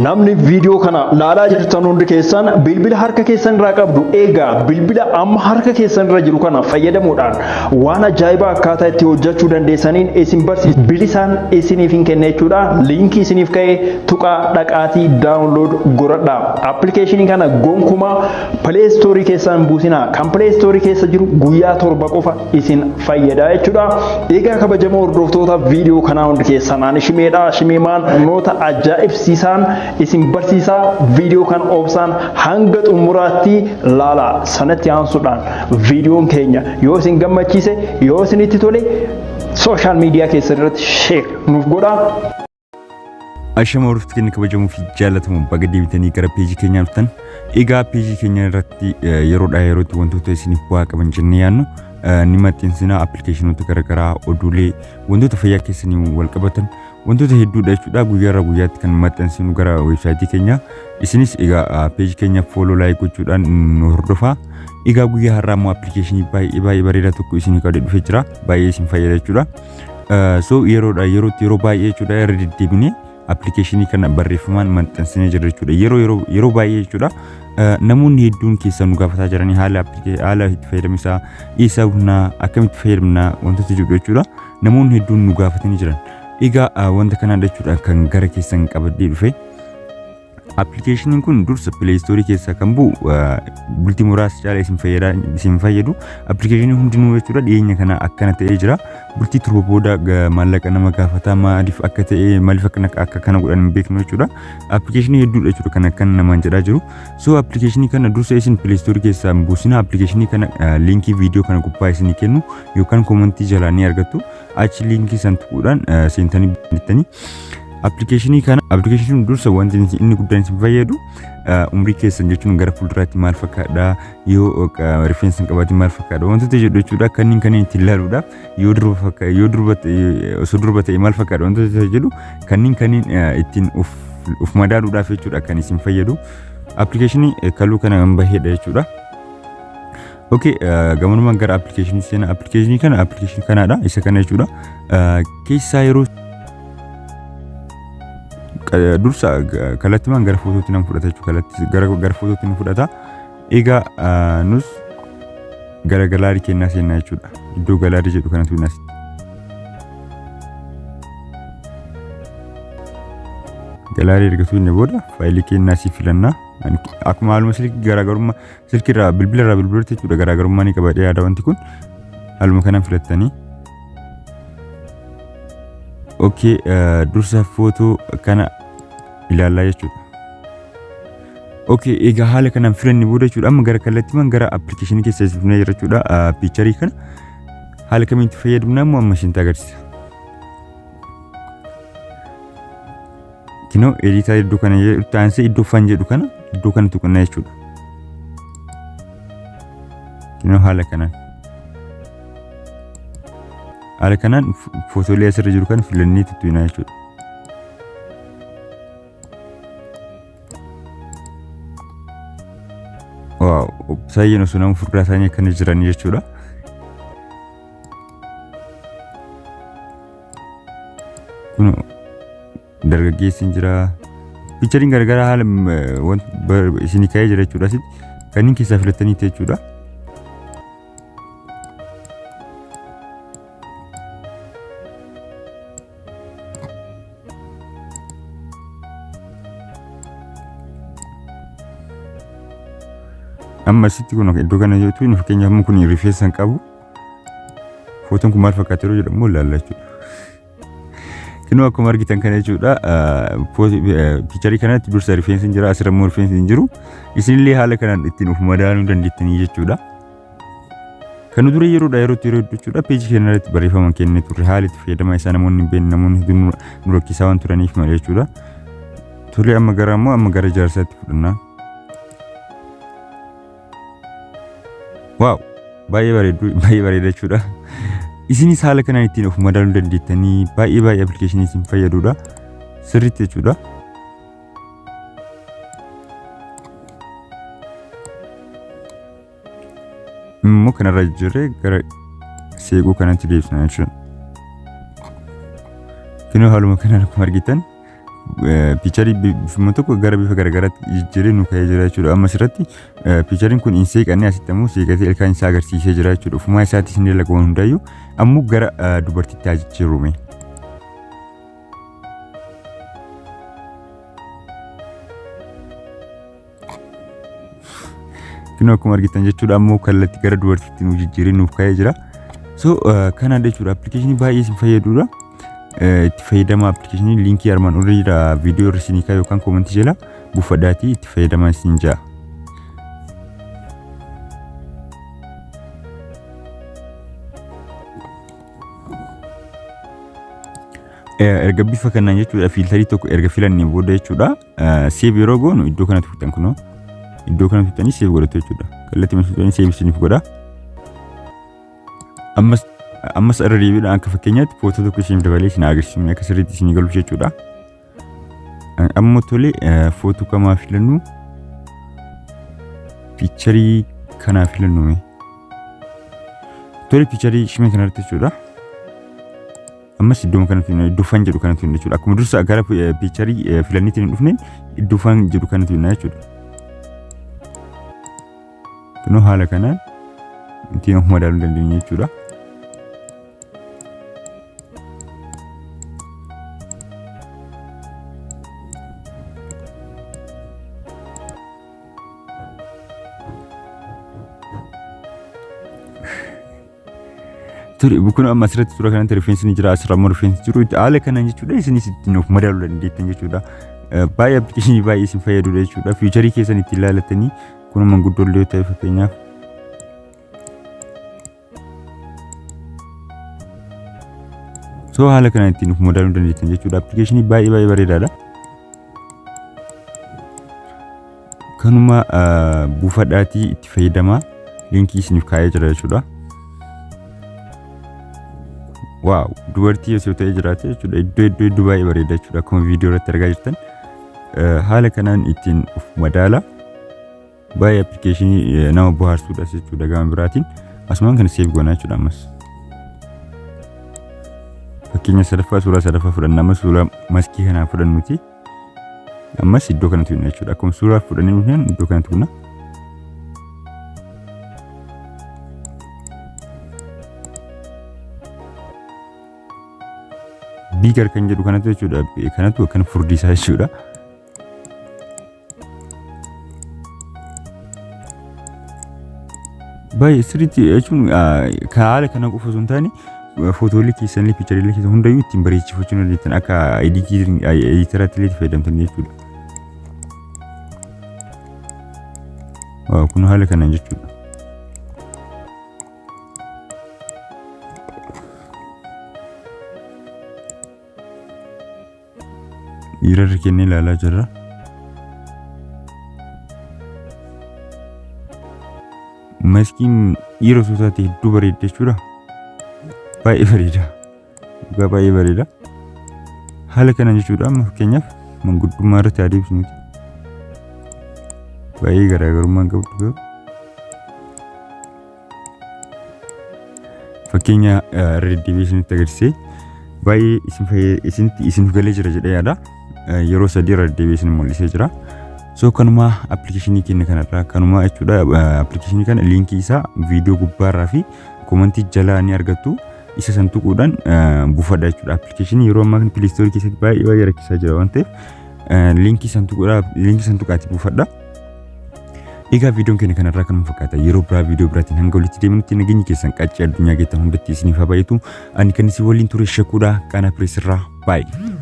Namni viidiyoo kana laalaa jirtan hundi keessan bilbila harka keessan irraa qabdu eegaa bilbila amma harka keessan irra jiru kana fayyadamuudhaan waan ajaa'ibaa akkaataa itti hojjechuu dandeessaniin isin barsiisa. Bilisaan isiniif hin kenna jechuudha. Liinkii isiniif ka'ee tuqaa dhaqaatii daawunlood godhadhaa. Appilikeeshinii kana gonkumaa Play Store keessaan buusinaa. Kan Play Store keessa jiru guyyaa 7 qofa isin fayyada jechuudha. Eegaa kabajamoo hordoftoota viidiyoo kanaa hundi keessan ani Shimeedha. Shimeemaan noota ajaa'ibsiisaan isin barsiisaa viidiyoo kan obsaan hanga xumuraatti laala sanatti aansuudhaan viidiyoon keenya yoo isin gammachiise yoo isinitti tole sooshaal miidiyaa keessan irratti sheer nuuf godhaa. Ashama hordoftoota keenya kabajamoo fi jaallatamoo baga deebitanii gara peejii keenyaa dhuftan. Egaa peejii keenya irratti yeroodhaa yerootti wantoota isiniif bu'aa qaban jennee yaadnu ni maxxansina appilikeeshinoota garaagaraa oduulee wantoota fayyaa keessanii wal qabatan wantoota hedduudha jechuudha. Guyyaarraa guyyaatti kan maxxansinu gara weebsaayitii keenya. Isinis egaa peejii keenya follow like gochuudhaan nu hordofaa. Egaa guyyaa har'aa immoo appilikeeshinii baay'ee bareedaa tokko isinii qabee dhufee jira. Baay'ee isin fayyada jechuudha. So yeroodhaa yerootti yeroo baay'ee jechuudha irra deddeebinee appilikeeshinii kana barreeffamaan maxxansinee jira jechuudha. Yeroo baay'ee jechuudha. Namoonni hedduun keessaa nu gaafataa jiranii haala itti fayyadamisaa isaa humnaa akkamitti fayyadamna wantoota jedhu jechuudha. Namoonni hedduun nu gaafatanii jiran. Egaa wanta kanaan jechuudha kan gara keessan qabadhee dhufe. Appilikeeshiniin kun dursa Play Store keessaa kan bu'u bultii muraasa caalaa isin fayyadu. Appilikeeshiniin hundinuu jechuudha dhiyeenya kana akkana ta'ee jira. Bultii turbo booda maallaqa nama gaafataa maaliif akka ta'e maaliif akka kana godhan hin beeknu jechuudha. Appilikeeshinii hedduudha jechuudha kan akkana namaan jedhaa jiru. So appilikeeshinii kana dursa isin Play Store keessaa buusina. Appilikeeshinii kana liinkii viidiyoo kana gubbaa isinii kennu yookaan koomentii jalaa ni argattu. Achi liinkii san tuquudhaan seentanii bittanii appilikeeshiniin dursa wanti inni guddaan isin fayyadu umrii keessan jechuun gara fuulduraatti maal fakkaadha yoo rifeensa hin qabaatin maal fakkaadha wantoota jedhu jechuudha kanneen ittiin ilaaluudhaaf osoo durba ta'e maal fakkaadha wantoota jedhu kanneen ittiin uf madaaluudhaaf jechuudha kan isin fayyadu appilikeeshinii kaluu kana kan baheedha jechuudha. Okay, gamanuma gara appilikeeshinii seenaa appilikeeshinii kanaadha isa kana jechuudha. Keessaa yeroo dursa kallattimaan gara footootti nama fudhata jechuudha. Gara footootti nu fudhata. Egaa nus gara galaarii kennaa seenaa jechuudha. Iddoo galaarii jedhu kanatu nas. Galaarii ergatuu inni booda faayilii kennaa si filannaa. Akkuma haaluma garaagarummaa silkirraa bilbilarraa bilbilatti jechuudha garaagarummaa ni qaba yaada wanti kun haaluma kanaan filattanii. Okay, dursa footoo kana ilaalaa jechuudha. Okay, egaa haala kanaan filanni booda jechuudha amma gara kallattiimaan gara appilikeeshinii keessa sifnee jira jechuudha. Piicharii kana haala kamiin itti fayyadamna immoo amma isin agarsiisa. Kinoo editaa iddoo kana jedhu aansee iddoo fan jedhu kana iddoo kana tuqannaa jechuudha. Kinoo haala kanaan footoolee asirra jiru kan filannee tuttuinaa jechuudha. Waaw, saayeen osoo nama furdaa isaanii akkana jiranii jechuudha. Kun dargaggeessi jira. Piichariin garagaraa haala isinii ka'ee jira jechuudha. Kanneen keessaa filattanii jechuudha. Amma sitti kun iddoo kana jettu inni fakkeenyaaf amma kun rifeensa hin qabu. Footoon kun maal fakkaata yeroo jedhamu ilaalla jechuudha. Kinoo akkuma argitan kana jechuudha. Piicharii kanatti dursa rifeensi jira asirra immoo rifeensi hin jiru. Isinillee haala kanaan ittiin of madaaluu dandeettanii jechuudha. Kan dura yerootti yeroo jechuudha peejii keenya irratti barreeffama kennee turre haala itti fayyadamaa isaa namoonni hin beekne namoonni hedduun nu rakkisaa waan turaniif malee jechuudha. Tolee amma gara jaarsaatti fudhannaa. Waaw, baay'ee bareeda jechuudha. Isinis haala kanaan ittiin of madaaluu dandeettanii baay'ee appilikeeshinii isin fayyadudha. Sirriitti jechuudha. Immoo kanarra jirree gara seequu kanatti deebisna jechuudha. Kinoo haaluma kanaan akkuma argitan piicharii bifuma tokko gara bifa garagaraatti jijjiiree nu ka'ee jira jechuudha. Ammas irratti piichariin kun hin seeqanne asitti ammoo seeqatee ilkaan isaa agarsiisee jira jechuudha. Ofumaa isaatis hin dalagu waan hundaayyuu ammoo gara dubartiitti haa jijjiirume. Kunoo akkuma argitan jechuudha ammoo kallattii gara dubartiitti nu jijjiiree nuuf ka'ee jira. So kana jechuudha appilikeeshinii baay'ee isin fayyadudha. Itti fayyadama appilikeeshinii liinkii armaan olii jira viidiyoo irra isinii kaa'e yookaan koomentii jala buufadhaatii itti fayyadamaa isin ja'a. Erga bifa kanaan jechuudha fiiltarii tokko erga filannee booda jechuudha seef yeroo goonu iddoo kana tuqxan kunoo iddoo kana tuqxanii seef godhatu jechuudha. Kallattii masuutanii seef isiniif godha. Ammas irra deebiidhaan akka fakkeenyaatti footoo tokko isiniif dabalee isin agarsiisuu akka sirriitti isinii galu jechuudha. Ammoo tolee footoo kamaa filannu piicharii kanaa filannu tolee piicharii shimee kanarratti jechuudha. Ammas iddoo kanatti iddoo fan jedhu kanatti jechuudha. Akkuma dursa gara piicharii filanniitti hin dhufne iddoo fan jedhu kanatti jechuudha. Kunoo haala kanaan ittiin of madaaluu dandeenya jechuudha. Kun amma asirratti suuraa kanatti rifeensi ni jira asirra immoo rifeensi jiru haala kanaan jechuudha isinis ittiin of madaaluu dandeettan jechuudha. Baay'ee appilikeeshinii baay'ee isin fayyadudha jechuudha. Fiicharii keessan ittiin ilaallattanii kun manguddoo illee ta'e fakkeenyaaf. So haala kanaan ittiin of madaaluu dandeettan jechuudha. Appilikeeshinii baay'ee bareedaadha. Kanuma buufadhaatii itti fayyadamaa liinkii isiniif kaa'ee jira jechuudha. Wow, dubartii osoo ta'ee jiraate jechuudha. Iddoo baay'ee bareeda jechuudha. Akkuma viidiyoo irratti argaa jirtan haala kanaan ittiin of madaala baay'ee appilikeeshinii nama bohaarsuudha jechuudha. Gama biraatiin asumaan kana seef goonaa jechuudha. Ammas fakkeenya sadaffaa suuraa sadaffaa fudhanna ammas suuraa maskii kanaa fudhannuti ammas iddoo kanatti hunna jechuudha. Akkuma suuraa fudhannee hunna iddoo kanatti hunna. Biigar kan jedhu kanatti jechuudha. Kanatu kan furdisaa jechuudha. Baay'ee sirriitti jechuun haala kana qofa osoo hin taane footoolee keessan illee piichariilee keessan hundayyuu ittiin bareechifachuu dandeettan akka editaraatti illee fayyadamtan jechuudha. Kun haala kanaan jechuudha. Dhiirarri kennee ilaalaa jirra. Maskiin dhiira osoo taate hedduu bareedda jechuudha. Baay'ee bareeda. Dhugaa baay'ee bareeda. Haala kanaan jechuudha. Amma fakkeenyaaf manguddummaa irratti adeemsinuti. Baay'ee garaagarummaan qabdu garuu. Fakkeenya irra deddeebi'ee isinitti agarsiisee baay'ee isiniif galee jira jedhee yaada. Yeroo sadii irra deddeebi'ee isin mul'isee jira. So kanuma appilikeeshinii keenya kanarraa kanuma jechuudha. Appilikeeshinii kana liinkii isaa viidiyoo gubbaarraa fi koomentii jalaa ni argattu. Isa san tuquudhaan buufadha jechuudha. Appilikeeshinii yeroo ammaa kana pileestoorii keessatti baay'ee rakkisaa jira waan ta'eef liinkii san tuqaatii buufadha. Egaa viidiyoon keenya kanarraa kanuma fakkaata. Yeroo biraa viidiyoo biraatiin hanga walitti deebinutti nageenyi keessan qaccee addunyaa geettan hundatti isiniif haa baay'atu. Ani kan isin waliin ture Shakuudha Qaanaa Pireesirraa baay'ee.